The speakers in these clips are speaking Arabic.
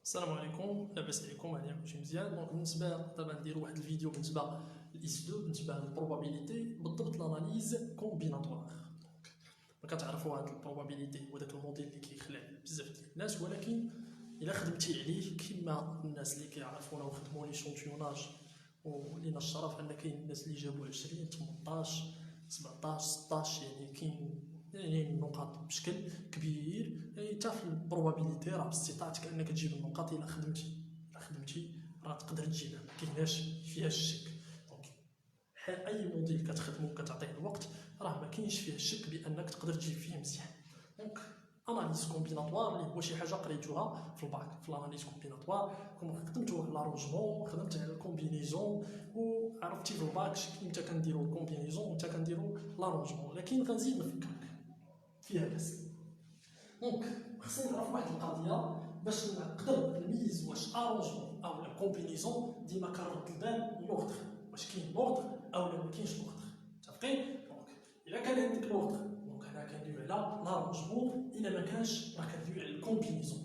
السلام عليكم، لاباس عليكم؟ عليكم كلشي مزيان. دونك بالنسبه دابا نديرو واحد الفيديو بالنسبه للاس 2 بالنسبه للبروبابيليتي بالضبط لاناليز كومبيناتوار. ما كتعرفوا هاد البروبابيليتي هو داك الموديل اللي كيخلع بزاف ديال الناس، ولكن الا خدمتي عليه كما الناس اللي كيعرفونا وخدموا لي شونتيوناج ولينا الشرف ان كاين الناس اللي جابوا 20 18 17 16، يعني كاين يعني النقاط بشكل كبير. يعني حتى في البروبابيليتي راه باستطاعتك انك تجيب النقاط الا خدمتي راه تقدر تجيبها، ما كايناش فيها الشك. دونك اي موديل كتخدمو وكتعطيه الوقت راه ما كاينش فيه الشك بانك تقدر تجيب فيه مزيان. دونك اناليز كومبيناتوار اللي هو شي حاجه قريتوها في الباك في الاناليز كومبيناتوار، خدمتو على لاروجمون، خدمت على الكومبينيزون وعرفتي في الباك امتى كنديرو الكومبينيزون وامتى كنديرو لاروجمون. لكن غنزيد نفكرك فيها بس. دونك خصني نعرف واحد القضيه باش نقدر نميز واش اروجمون او لا كومبينيزون. ديما كنرد البال لوغدر، واش كاين لوغدر او لا ما كاينش لوغدر. متفقين؟ دونك الا كان عندك لوغدر دونك حنا كندويو على لاروجمون، الا ما كانش راه كندويو على الكومبينيزون.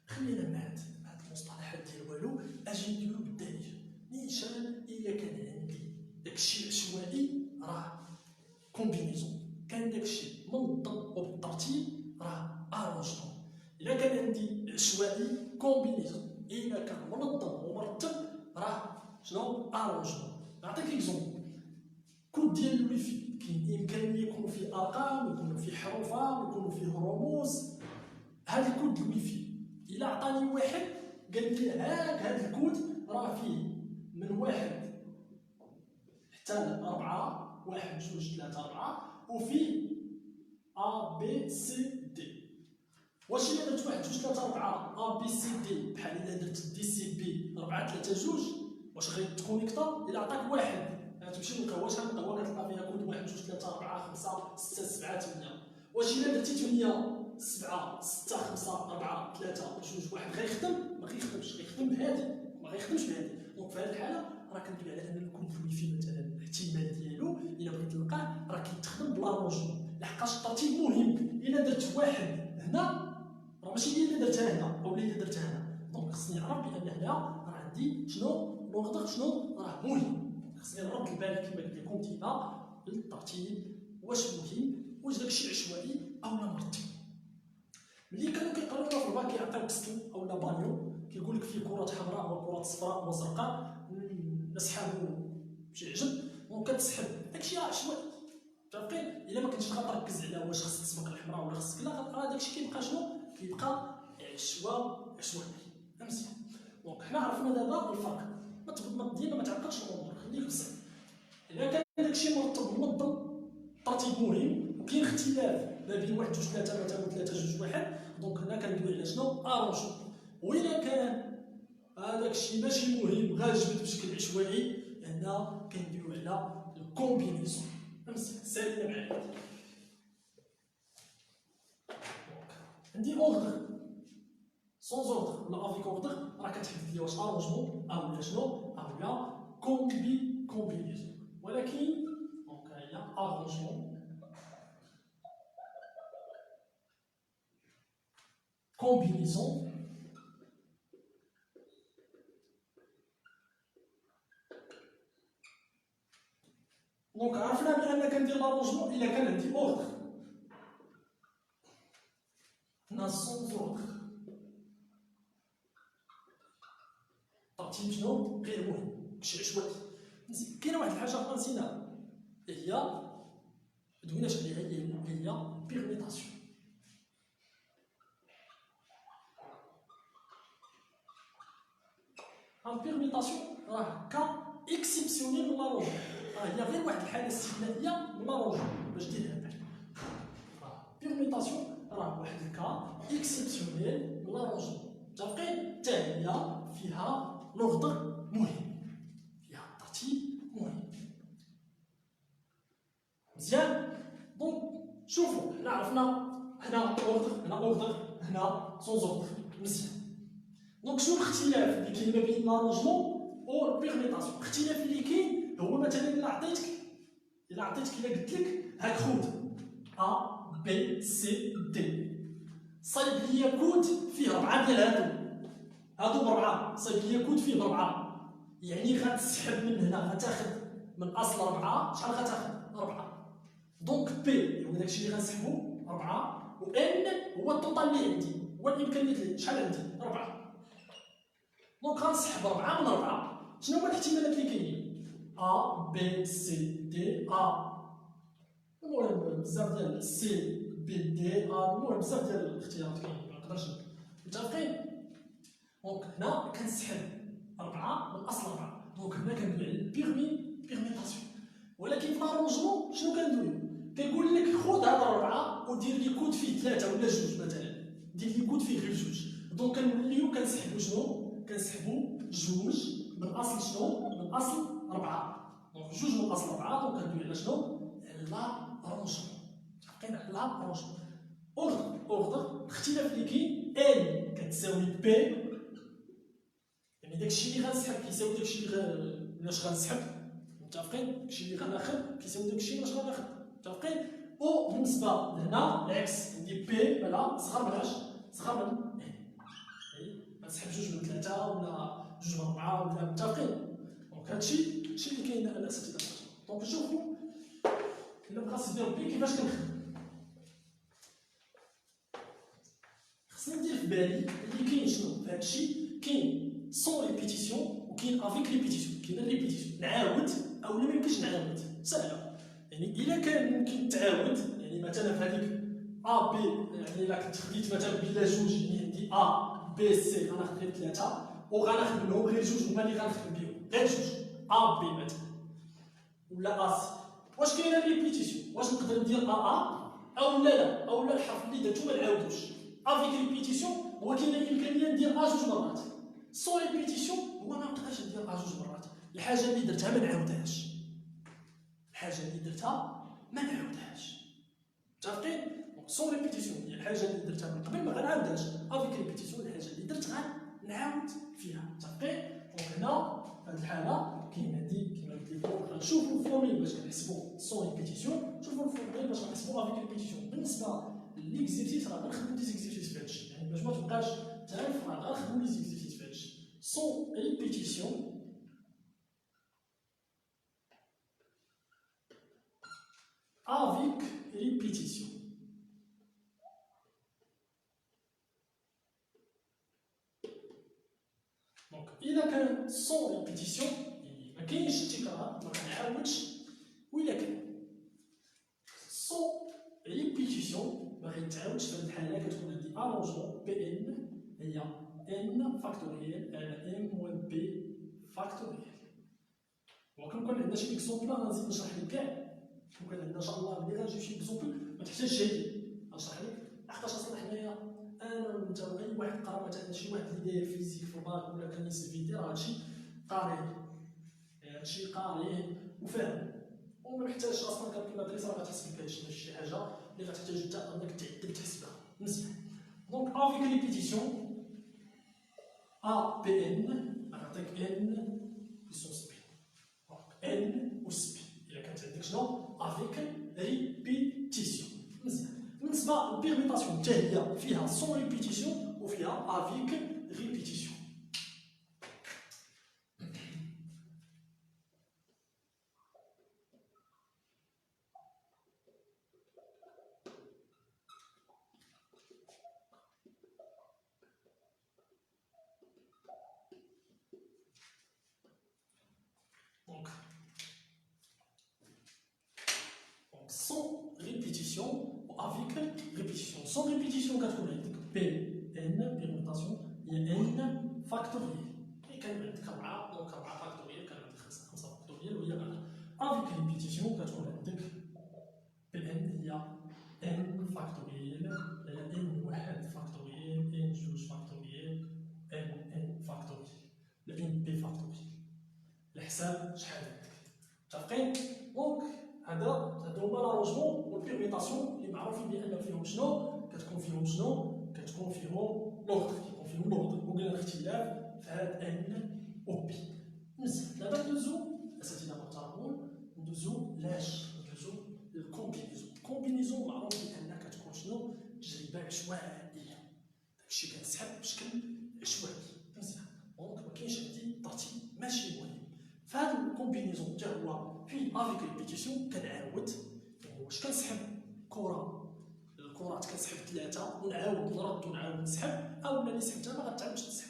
خلينا من هاد المصطلحات ديال والو، اجي ندويو بالدارجه. نيشان الا كان عندي داكشي العشوائي راه كومبينيزون، كان داكشي منظم وبالترتيب راه اروجمون. الا كان عندي عشوائي كومبينيزون، الا كان منظم ومرتب راه شنو؟ اروجمون. نعطيك اكزومبل، كود ديال الويفي كاين امكانيه يكون فيه ارقام، يكون فيه حروفه، يكون فيه رموز. هذا الكود الويفي الا عطاني واحد قال لي هاك هذا الكود راه فيه من واحد حتى لأربعة، واحد جوج ثلاثة أربعة، وفيه A B C D. واش إلا درت واحد جوج ثلاثة أربعة A B C D بحال إلا درت دي سي بي أربعة ثلاثة جوج، واش غيتكونيكتا؟ إلا عطاك واحد غتمشي للقهوة واش غنقهوة كتلقى فيها كود واحد جوج ثلاثة أربعة خمسة ستة سبعة ثمانية. واش إلا درتي ثمانية سبعة ستة خمسة أربعة ثلاثة جوج واحد غيخدم؟ ما غيخدمش، غيخدم بهادي ما غيخدمش بهادي. دونك في هاد الحالة راه كندوي على أن الكود الويفي مثلا الاحتمال ديالو إلا بغيت نلقاه راه كيتخدم بلاروجمون، لحقاش الترتيب مهم. إلا درت واحد هنا راه ماشي هي اللي درتها هنا او اللي درتها هنا. دونك خصني نعرف بان هنا راه عندي شنو لوغدر، شنو راه مهم. خصني نرد البال كما قلت لكم ديما للترتيب، واش مهم، واش داكشي عشوائي او لا مرتب. ملي كانوا كيقراونا في الباك كيعطيوك ستو او لا بانيو، كيقول لك فيه كرات حمراء وكرات صفراء وزرقاء، نسحبو بشي عجب دونك كتسحب داكشي راه عشوائي. متفقين؟ الا ما كنتش غتركز على واش خصك تسبق الحمراء ولا خصك لا، راه داكشي كيبقى شنو؟ كيبقى عشوائي. مزيان. دونك حنا عرفنا دابا الفرق. ديما ما تعقدش الامور، خليك بسيط. الا كان داكشي مرتب منظم ترتيب مهم وكاين اختلاف ما بين واحد جوج ثلاثة مثلا ثلاثة جوج واحد، دونك هنا كندوي على شنو؟ اروجمون. وإلا كان هذاك الشيء ماشي مهم غير جبد بشكل عشوائي، هنا كندويو على الكومبينيزون. مزيان، سالينا معايا. عندي اوردر سونز اوردر ولا افيك اوردر، راه كتحدد لي واش اروجمون او لا شنو او لا كومبينيزون. ولكن دونك هي اروجمون كومبينيزون. دونك عرفنا بان كندير لاروجمون الا كان عندي اوردر. هنا سونز اوردر ترتيب شنو؟ غير مهم، شي عشوائي. مزيان. كاينه واحد الحاجه اخرى نسيناها، هي مدويناش عليها، هي بيرميتاسيون. البيرميتاسيون راه كا اكسيبسيونيل من لاروجمون، راه هي غير واحد الحاله استثنائيه من لاروجمون باش ديرها بالك. بيرميتاسيون راه واحد الكا اكسيبسيونيل من لاروجمون. متفقين؟ حتى هي فيها لوغدر مهم، فيها ترتيب مهم. مزيان. دونك شوفوا حنا عرفنا هنا اوردر هنا سونز اوردر. مزيان. دونك شنو الاختلاف اللي كاين ما بين لاروجمون و البيرميتاسيون؟ الاختلاف اللي كاين هو مثلا الا عطيتك الا قلت لك هاك خود ا بي سي دي، صايب ليا كود فيه 4 ديال هادو، هادو بربعة صايب لي كود فيه بربعة، يعني غتسحب من هنا، غتاخد من اصل 4 شحال غتاخد 4. دونك بي هو داكشي اللي غنسحبو 4 و ان هو التوتال اللي عندي، هو الامكانيات اللي شحال عندي 4. دونك غنسحب 4 من 4. شنو هما الاحتمالات اللي كاينين؟ ا بي سي دي ا، المهم بزاف ديال سي بي دي ا، المهم بزاف ديال الاختيارات كاينين منقدرش متفقين. دونك هنا كنسحب 4 من اصل 4. دونك هنا كندوي على بيرميتاسيون. ولكن في لارونجمون شنو كندوي؟ كيقول لك خذ هاد 4 ودير لي كود فيه 3 ولا 2 مثلا، دير لي كود فيه غير 2. دونك كنوليو كنسحبو شنو؟ كنسحبو 2 من اصل شنو؟ من اصل 4. دونك 2 من اصل 4. دونك كندوي على شنو؟ على لارونجمون. متفقين على لارونجمون. اوردر الاختلاف اللي كاين ان كتساوي بي، يعني داكشي اللي غنسحب كيساوي داكشي اللي غنسحب. متفقين؟ داكشي اللي غناخد كيساوي داكشي اللي غناخد. متفقين؟ او بالنسبه لهنا العكس، عندي بي بلا صغر من اش؟ صغر من ان. يعني غنسحب 2 من 3 ولا 2 من 4 ولا. متفقين؟ دونك هادشي اللي كاين الاساتذه. دونك نشوفو الا بغا سيدي ربي كيفاش كنخدم. خصني ندير في بالي اللي كاين شنو في هادشي، كاين سون ريبيتيسيون وكاين افيك ريبيتيسيون. كاين الريبيتيسيون نعاود اولا ما يمكنش نعاود، سهله. يعني الا كان ممكن تعاود، يعني مثلا في هذيك ا بي، يعني الا كنت خديت مثلا بلا 2 يعني عندي ا بي سي غناخد غير 3 وغناخد منهم غير 2 هما اللي غنخدم بهم، غير 2 ا بي مثلا ولا ا سي. واش كاينه الريبيتيسيون؟ واش نقدر ندير ا او لا او لا الحرف اللي درتو ما نعاودوش؟ افيك ريبيتيسيون هو كاين الامكانيه ندير ا 2 مرات. سون ريبيتيسيون هو ما نقدرش ندير ا 2 مرات. الحاجه اللي درتها ما نعاودهاش، الحاجه اللي درتها ما نعاودهاش. متفقين؟ دونك سون ريبيتيسيون هي الحاجه اللي درتها من قبل ما غنعاودهاش، افيك ريبيتيسيون الحاجه اللي درت غنعاود فيها. متفقين؟ دونك هنا في هذه الحاله كاين عندي كما قلت لكم غنشوفوا الفورميل باش كنحسبوا سون ريبيتيسيون، شوفوا الفورميل باش كنحسبوا افيك ريبيتيسيون. بالنسبه ليكزيرسيس راه غنخدموا دي زيكزيرسيس في هادشي، يعني باش ما تبقاش تعرف راه غنخدموا لي زيكزيرسيس في هادشي. سون ريبيتيسيون avec répétition. Donc, إذا كان sans répétition ما كاينش تكرار، ما كنعاودش. وإلا كان sans répétition ما غيتعاودش، في هذه الحالة كتكون عندي arrangement بي ان هي ان فاكتوريال على ام موان بي فاكتوريال. وكنكون عندنا شي اكزومبل غنزيد نشرح لك كاع. كون عندنا ان شاء الله ملي غنجيب شي اكزومبل ما تحتاجش هادي غنشرح لك، لحقاش اصلا حنايا انا وانت واي واحد قرا مثلا شي واحد اللي داير فيزيك في الباك ولا كان يسفيدي راه هادشي قاري، هادشي قاري وفاهم وما محتاجش اصلا كالكولاتريس راه غتحسب لك هادشي. ماشي شي حاجه اللي غتحتاج انت انك تعدل تحسبها مزيان. دونك افيك ريبيتيسيون ا بي ان غنعطيك ان بيسونس بي. دونك ان و سبي الا كانت عندك شنو افيك ريبيتيسيون مزيان. بالنسبه للبيرميتاسيون حتى هي فيها سون ريبيتيسيون وفيها افيك ريبيتيسيون. Donc sans répétition ou avec répétition. Sans répétition, كتكون عندك Pn permutation هي n فاكتوريال. كان عندك 4 دونك 4 فاكتوريال، كان عندك 5 فاكتوريال وهي 4. avec répétition كتكون عندك Pn هي n فاكتوريال على n واحد فاكتوريال n جوج فاكتوريال n فاكتوريال على n p فاكتوريال. الحساب شحال عندك؟ متفقين؟ دونك هادو هما لارونجمون والبيرميتاسيون اللي معروفين بان فيهم شنو؟ كتكون فيهم شنو؟ كتكون فيهم لوغدر، كيكون فيهم لوغدر وقلنا الاختلاف في هاد ان و بي. مزيان، دابا ندوزو اساتذه المحترمون ندوزو للكومبينيزون. الكومبينيزون معروف بان كتكون شنو؟ تجربه عشوائيه، داكشي كنسحب بشكل عشوائي. مزيان. كومبينيزون حتى هو في افيك ريبيتيسيون كنعاود واش كنسحب الكرات كنسحب 3 ونعاود نرد ونعاود نسحب، او اللي سحبتها ما غتعاودش تسحب.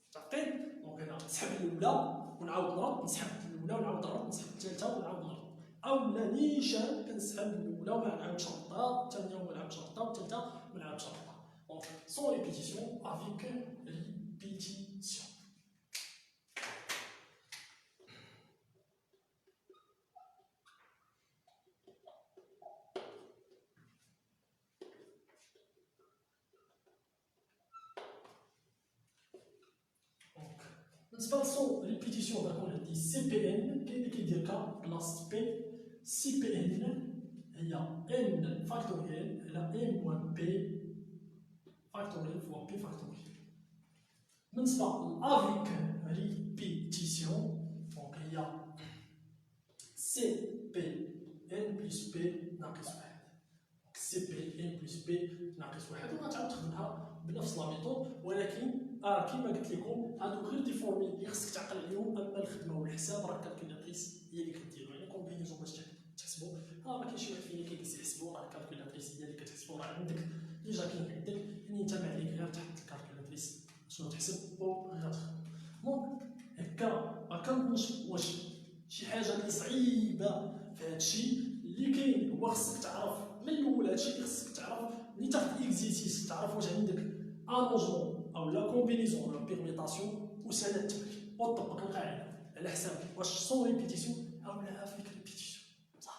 متفقين؟ دونك هنا نسحب الاولى ونعاود نرد، نسحب الاولى ونعاود نرد، نسحب الثالثه ونعاود نرد، او لا نيشان كنسحب الاولى وما نعاودش نردها، الثانيه وما نعاودش نردها، والثالثه ما نعاودش نردها. دونك سون ريبيتيسيون افيك ريبيتيسيون. بالنسبه للسون ريبيتيسيون غنكون عندي سي بي ان، كاين اللي كيدير كا بلاصه بي. سي بي ان هي ان فاكتوريال على ان موان بي فاكتوريال فوا بي فاكتوريال. بالنسبه لافيك ريبيتيسيون دونك هي سي بي ان بلس بي ناقص واحد. سي بي ان بلس بي ناقص واحد، وغتعاود تخدمها بنفس لا ميثود، ولكن كيما قلت لكم هادو غير دي فورميل اللي خصك تعقل عليهم، اما الخدمه والحساب راه الكالكولاتريس هي اللي كديرو. يعني كومبينيزون باش تحسبوا ما كاينش شي واحد فينا كيجلس يحسبوا، راه الكالكولاتريس هي اللي كتحسبوا، راه عندك ديجا كاين عندك، يعني انت ما عليك غير تحط الكالكولاتريس شنو تحسب وغتخدم. دونك هكا نشوف واش شي حاجه اللي صعيبه في هادشي اللي كاين، هو خصك تعرف من الاول هادشي اللي خصك تعرف ملي تاخد اكزيرسيس، تعرف واش عندك الونجمون او لا كومبينيزون ولا بيرميتاسيون وسهل التمرين وتطبق القاعده على حساب واش سون ريبيتيسيون او لا افيك ريبيتيسيون. صافي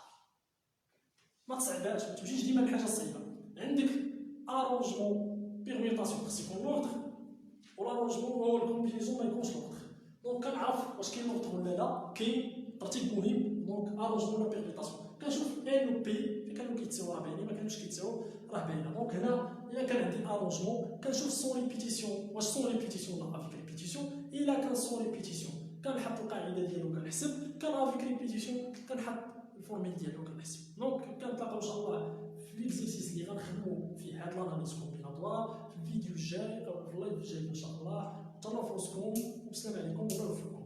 ما تصعبهاش، ما تمشيش ديما لحاجه صعيبه. عندك الونجمون بيرميتاسيون خص يكون لوردر، والالونجمون هو الكومبينيزون ما يكونش لوردر. دونك كنعرف واش كاين لوردر ولا لا، كاين ترتيب مهم. دونك الونجمون ولا بيرميتاسيون كنشوف ان و بي كانوا كيتساووا راه باينين، ما كانوش كيتساووا راه باينه. دونك هنا الا كان عندي الونجمون كنشوف سون ريبيتيسيون واش سون ريبيتيسيون ولا افيك ريبيتيسيون. الا كان سون ريبيتيسيون كنحط القاعده ديالو كنحسب، كان افيك ريبيتيسيون كنحط الفورميل ديالو كنحسب. دونك كنتلاقاو ان شاء الله في ليكزيرسيس اللي غنخدمو في هاد لاناليز كومبيناتوار في الفيديو الجاي او في اللايف الجاي ان شاء الله. تهلاو في راسكم والسلام عليكم وبارك فيكم.